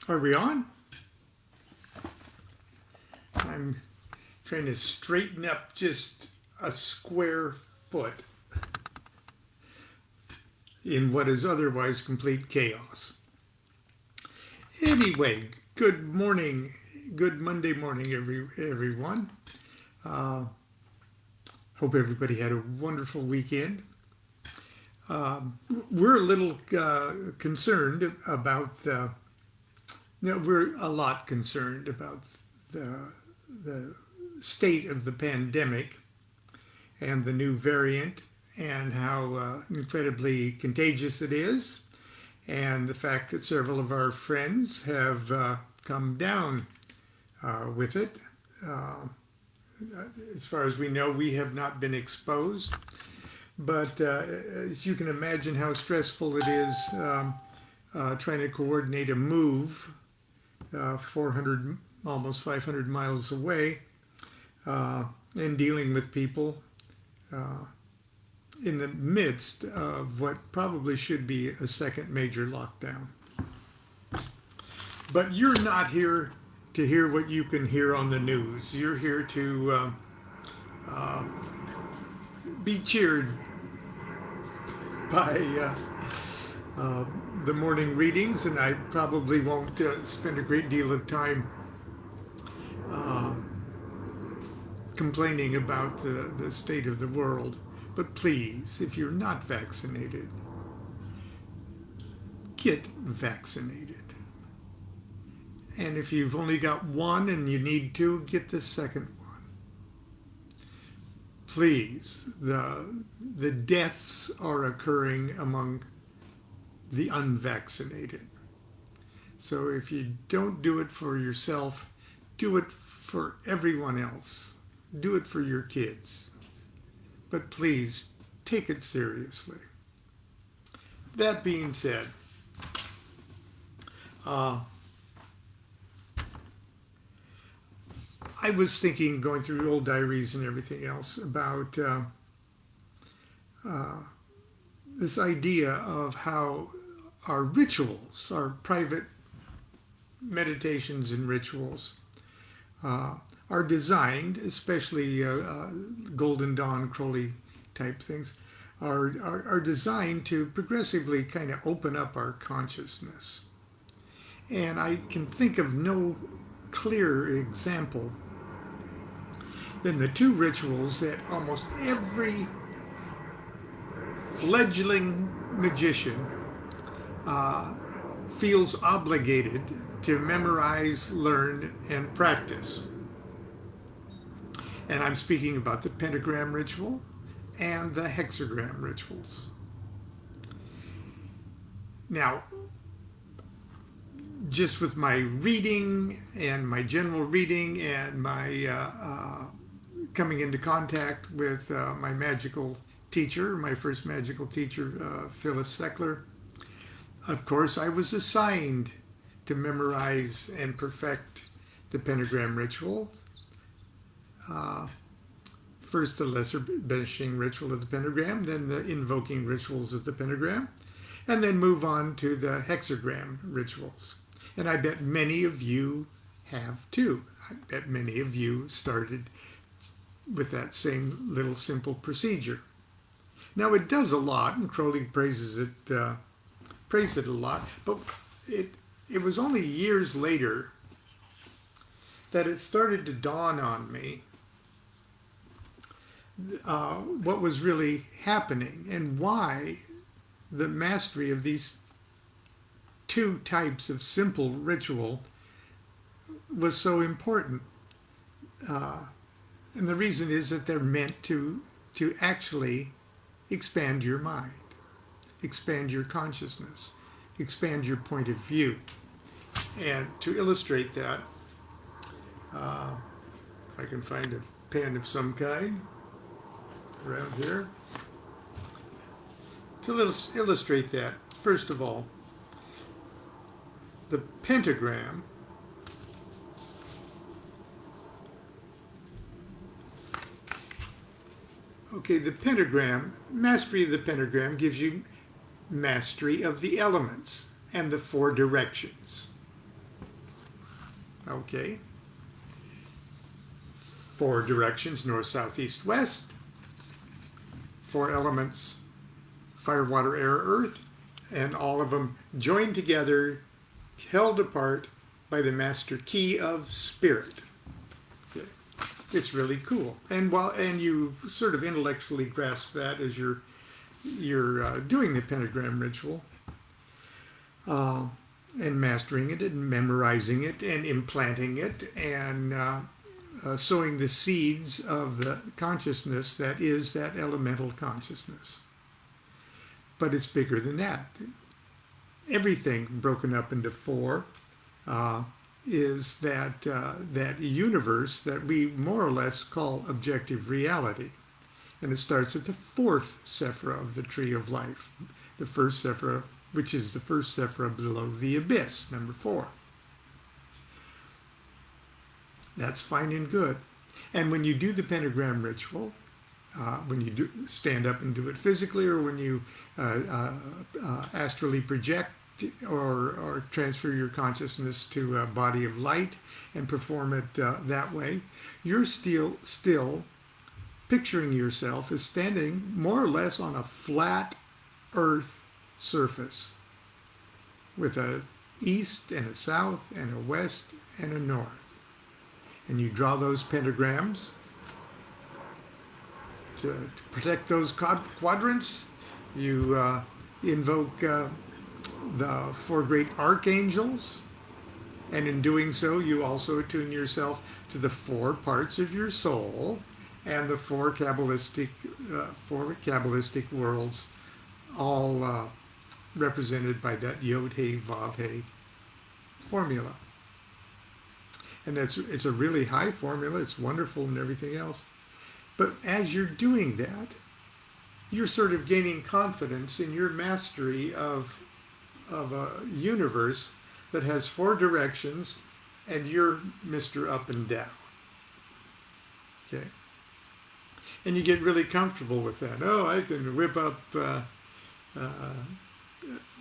Are we on? I'm trying to straighten up just a square foot in what is otherwise complete chaos. Anyway, good morning, good Monday morning, everyone. Hope everybody had a wonderful weekend. We're a little concerned about we're a lot concerned about the state of the pandemic and the new variant and how incredibly contagious it is, and the fact that several of our friends have come down with it. As far as we know, we have not been exposed, but as you can imagine how stressful it is trying to coordinate a move 400, almost 500 miles away, and dealing with people in the midst of what probably should be a second major lockdown. But you're not here to hear what you can hear on the news. You're here to be cheered by the morning readings, and I probably won't spend a great deal of time complaining about the state of the world. But please, if you're not vaccinated, get vaccinated. And if you've only got one and you need to, get the second one. Please, the deaths are occurring among the unvaccinated. So if you don't do it for yourself, do it for everyone else. Do it for your kids. But please, take it seriously. That being said, I was thinking, going through old diaries and everything else, about this idea of how our rituals, our private meditations and rituals, are designed, especially Golden Dawn, Crowley type things, are designed to progressively kind of open up our consciousness. And I can think of no clearer example than the two rituals that almost every fledgling magician feels obligated to memorize, learn, and practice. And I'm speaking about the Pentagram ritual and the Hexagram rituals. Now, just with my reading and my general reading and my coming into contact with my magical teacher, my first magical teacher, Phyllis Seckler, of course, I was assigned to memorize and perfect the Pentagram ritual. First the lesser banishing ritual of the Pentagram, then the invoking rituals of the Pentagram, and then move on to the Hexagram rituals. And I bet many of you have too. I bet many of you started with that same little simple procedure. Now it does a lot, and Crowley praises it a lot, but it was only years later that it started to dawn on me what was really happening and why the mastery of these two types of simple ritual was so important. And the reason is that they're meant to actually expand your mind, expand your consciousness, expand your point of view. And to illustrate that, if I can find a pen of some kind around here. To illustrate that, first of all, the pentagram the pentagram, mastery of the pentagram gives you mastery of the elements and the four directions. Okay. 4 directions, north, south, east, west. 4 elements, fire, water, air, earth, and all of them joined together, held apart by the master key of spirit. Okay. It's really cool. And you sort of intellectually grasp that as you're doing the pentagram ritual, and mastering it and memorizing it and implanting it and sowing the seeds of the consciousness that is that elemental consciousness. But it's bigger than that. Everything broken up into 4 is that universe that we more or less call objective reality. And it starts at the 4th sephira of the tree of life, the first sephira, which is the first sephira below the abyss, number 4. That's fine and good. And when you do the pentagram ritual, when you stand up and do it physically, or when you astrally project or transfer your consciousness to a body of light and perform it that way, you're still picturing yourself as standing more or less on a flat earth surface with a east and a south and a west and a north. And you draw those pentagrams to protect those quadrants. You invoke the 4 great archangels, and in doing so you also attune yourself to the 4 parts of your soul and the 4 Kabbalistic worlds, all represented by that Yod He Vav He formula. And it's a really high formula. It's wonderful and everything else. But as you're doing that, you're sort of gaining confidence in your mastery of a universe that has 4 directions, and you're Mr. Up and Down. Okay? And you get really comfortable with that. Oh, I can whip up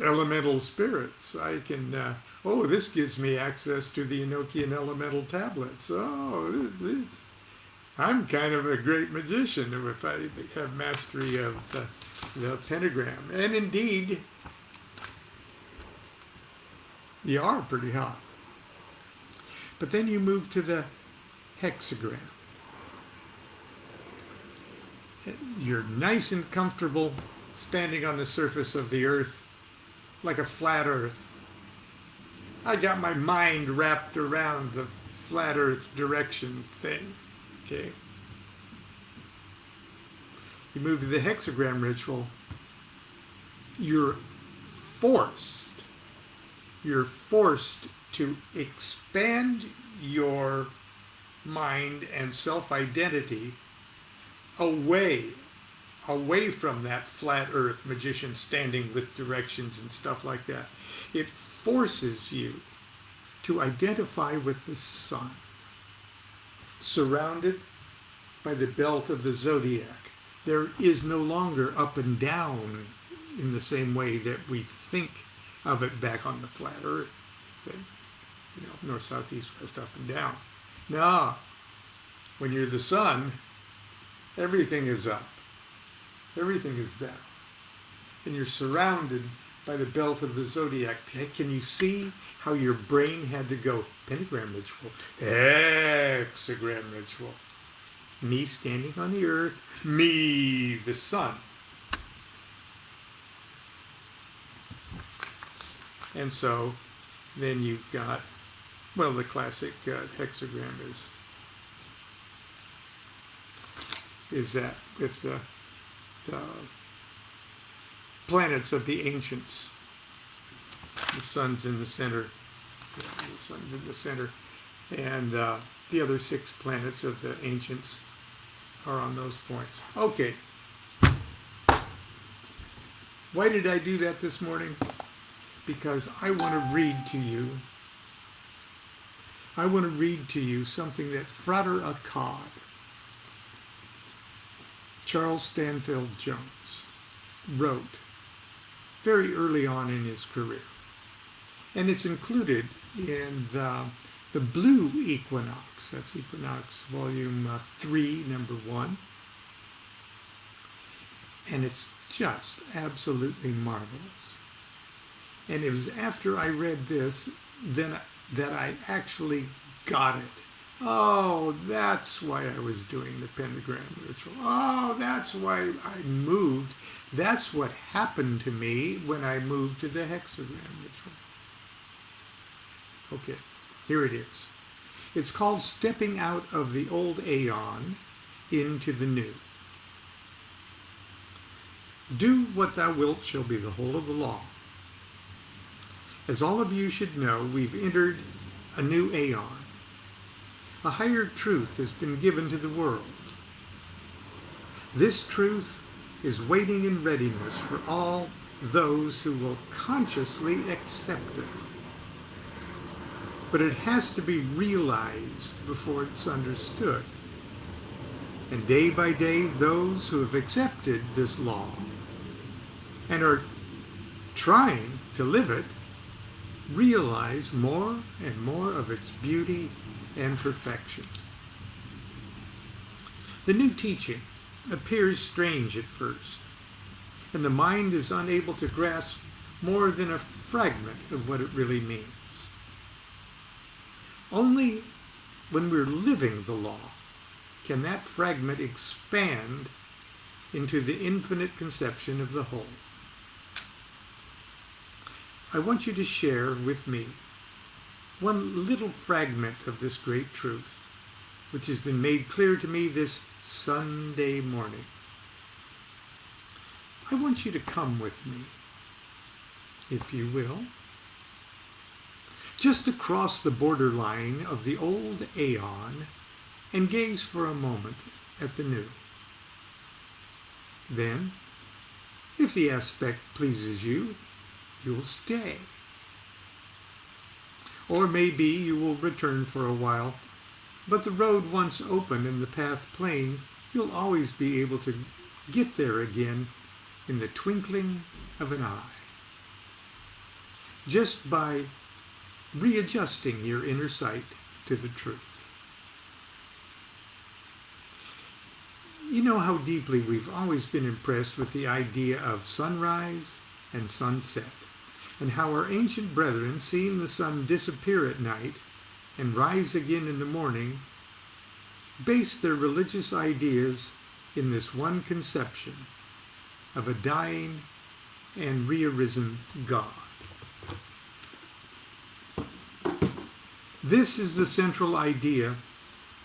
elemental spirits. I can, this gives me access to the Enochian elemental tablets. Oh, I'm kind of a great magician if I have mastery of the pentagram. And indeed, you are pretty hot. But then you move to the hexagram. You're nice and comfortable standing on the surface of the earth like a flat earth. I got my mind wrapped around the flat earth direction thing. Okay. You move to the hexagram ritual. You're forced to expand your mind and self-identity away from that flat earth magician standing with directions and stuff like that. It forces you to identify with the sun, surrounded by the belt of the zodiac. There is no longer up and down in the same way that we think of it back on the flat earth thing. North, south, east, west, up and down. No. When you're the sun, everything is up. Everything is down. And you're surrounded by the belt of the zodiac. Can you see how your brain had to go, pentagram ritual, hexagram ritual? Me standing on the earth, me, the sun. And so then you've got, the classic hexagram is that with the planets of the ancients. The sun's in the center. The sun's in the center. And the other 6 planets of the ancients are on those points. Okay. Why did I do that this morning? Because I want to read to you. I want to read to you something that Frater Achad, Charles Stanfield Jones, wrote very early on in his career. And it's included in the the blue equinox. That's Equinox Volume 3, number 1. And it's just absolutely marvelous. And it was after I read this then that I actually got it. Oh, that's why I was doing the pentagram ritual. Oh, that's why I moved. That's what happened to me when I moved to the hexagram ritual. Okay, here it is. It's called Stepping Out of the Old Aeon into the New. Do what thou wilt shall be the whole of the law. As all of you should know, we've entered a new aeon. A higher truth has been given to the world. This truth is waiting in readiness for all those who will consciously accept it. But it has to be realized before it's understood. And day by day, those who have accepted this law and are trying to live it realize more and more of its beauty and perfection. The new teaching appears strange at first, and the mind is unable to grasp more than a fragment of what it really means. Only when we're living the law can that fragment expand into the infinite conception of the whole. I want you to share with me one little fragment of this great truth, which has been made clear to me this Sunday morning. I want you to come with me, if you will, just across the borderline of the old aeon and gaze for a moment at the new. Then, if the aspect pleases you, you'll stay. Or maybe you will return for a while, but the road once open and the path plain, you'll always be able to get there again in the twinkling of an eye, just by readjusting your inner sight to the truth. You know how deeply we've always been impressed with the idea of sunrise and sunset, and how our ancient brethren, seeing the sun disappear at night and rise again in the morning, based their religious ideas in this one conception of a dying and rearisen God. This is the central idea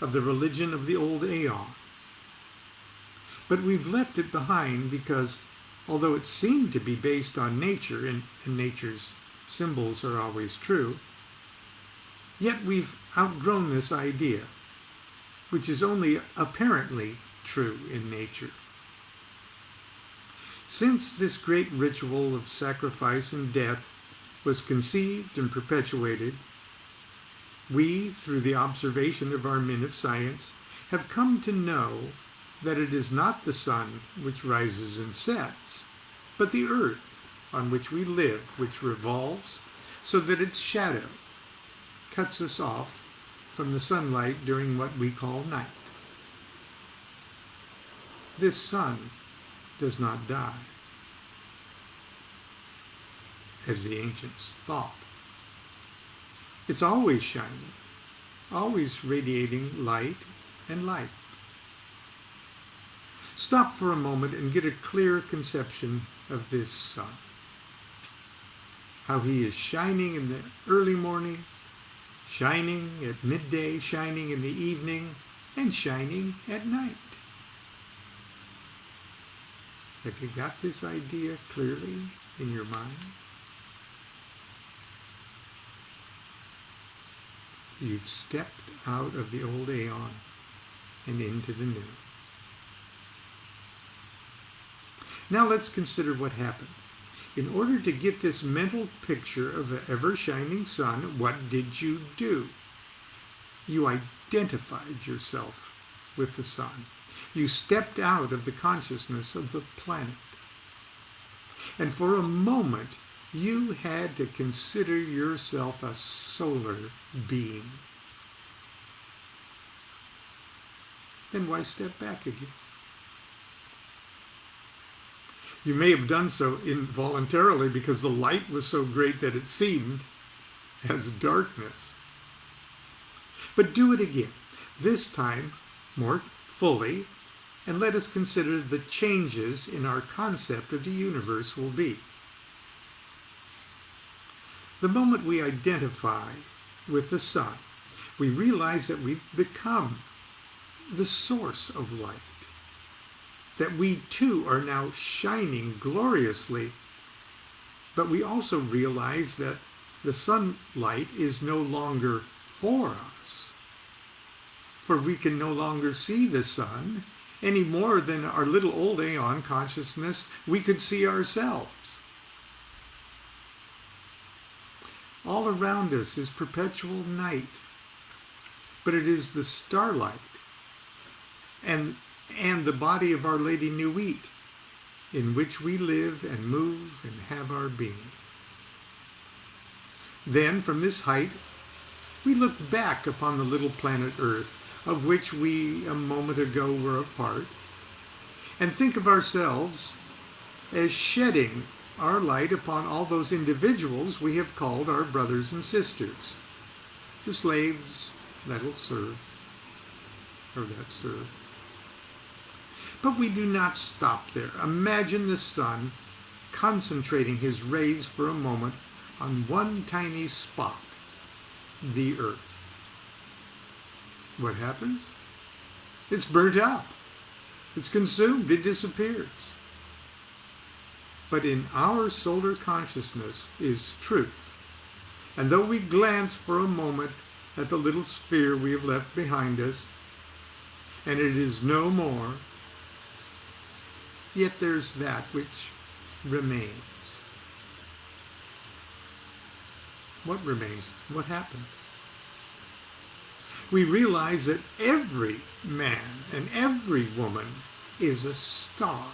of the religion of the old aeon. But we've left it behind because although it seemed to be based on nature, and nature's symbols are always true, yet we've outgrown this idea, which is only apparently true in nature. Since this great ritual of sacrifice and death was conceived and perpetuated, we, through the observation of our men of science, have come to know that it is not the sun which rises and sets, but the earth on which we live, which revolves, so that its shadow cuts us off from the sunlight during what we call night. This sun does not die, as the ancients thought. It's always shining, always radiating light and life. Stop for a moment and get a clear conception of this sun. How he is shining in the early morning, shining at midday, shining in the evening, and shining at night. Have you got this idea clearly in your mind? You've stepped out of the old aeon and into the new. Now let's consider what happened. In order to get this mental picture of the ever-shining sun, what did you do? You identified yourself with the sun. You stepped out of the consciousness of the planet. And for a moment, you had to consider yourself a solar being then why step back again? You may have done so involuntarily because the light was so great that it seemed as darkness. But do it again, this time more fully, and let us consider the changes in our concept of the universe will be. The moment we identify with the sun, we realize that we've become the source of light, that we too are now shining gloriously, but we also realize that the sunlight is no longer for us, for we can no longer see the sun any more than our little old aeon consciousness we could see ourselves. All around us is perpetual night, but it is the starlight and the body of Our Lady Nuit in which we live and move and have our being. Then, from this height, we look back upon the little planet Earth, of which we a moment ago were a part, and think of ourselves as shedding our light upon all those individuals we have called our brothers and sisters, the slaves that'll serve, or that serve. But we do not stop there. Imagine the sun concentrating his rays for a moment on one tiny spot, the Earth. What happens? It's burnt up. It's consumed. It disappears. But in our solar consciousness is truth. And though we glance for a moment at the little sphere we have left behind us, and it is no more, yet there's that which remains. What remains? What happened? We realize that every man and every woman is a star.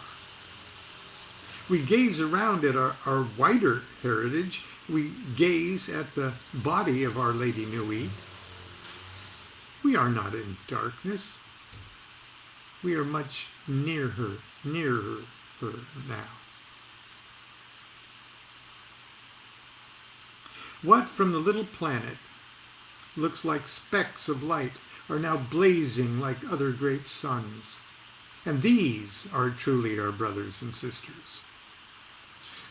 We gaze around at our wider heritage. We gaze at the body of Our Lady Nuit. We are not in darkness. We are much nearer her now. What from the little planet looks like specks of light are now blazing like other great suns. And these are truly our brothers and sisters,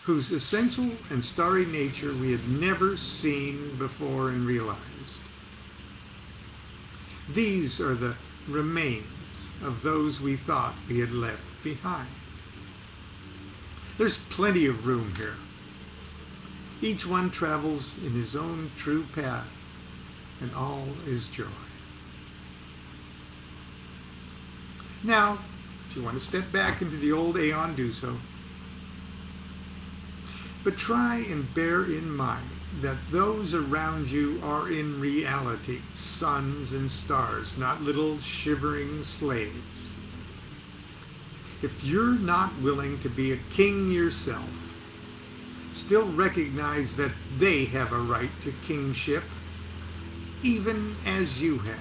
whose essential and starry nature we had never seen before and realized. These are the remains of those we thought we had left behind. There's plenty of room here. Each one travels in his own true path, and all is joy. Now, if you want to step back into the old aeon, do so. But try and bear in mind that those around you are in reality suns and stars, not little shivering slaves. If you're not willing to be a king yourself, still recognize that they have a right to kingship, even as you have.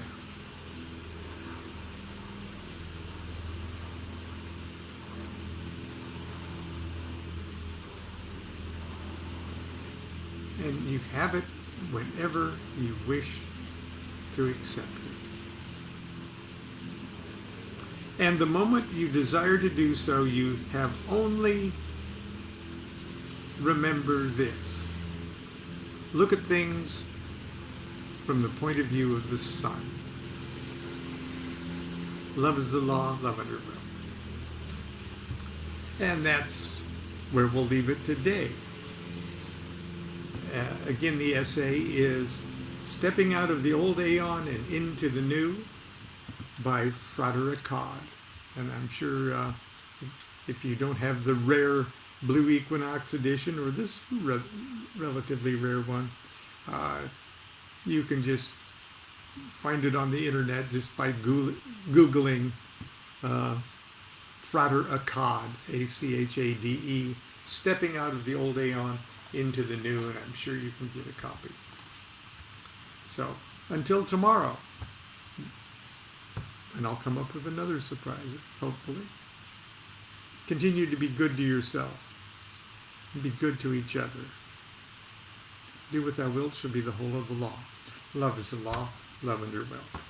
And you have it whenever you wish to accept it. And the moment you desire to do so, you have only remember this. Look at things from the point of view of the sun. Love is the law, love under will. And that's where we'll leave it today. Again, the essay is Stepping Out of the Old Aeon and Into the New by Frater Achad. And I'm sure if you don't have the rare Blue Equinox edition, or this relatively rare one, you can just find it on the internet just by Googling Frater Achad, A-C-H-A-D-E, Stepping Out of the Old Aeon into the New, and I'm sure you can get a copy. So, until tomorrow, And I'll come up with another surprise, hopefully. Continue to be good to yourself. And be good to each other. Do what thou wilt shall be the whole of the law. Love is the law. Love under will.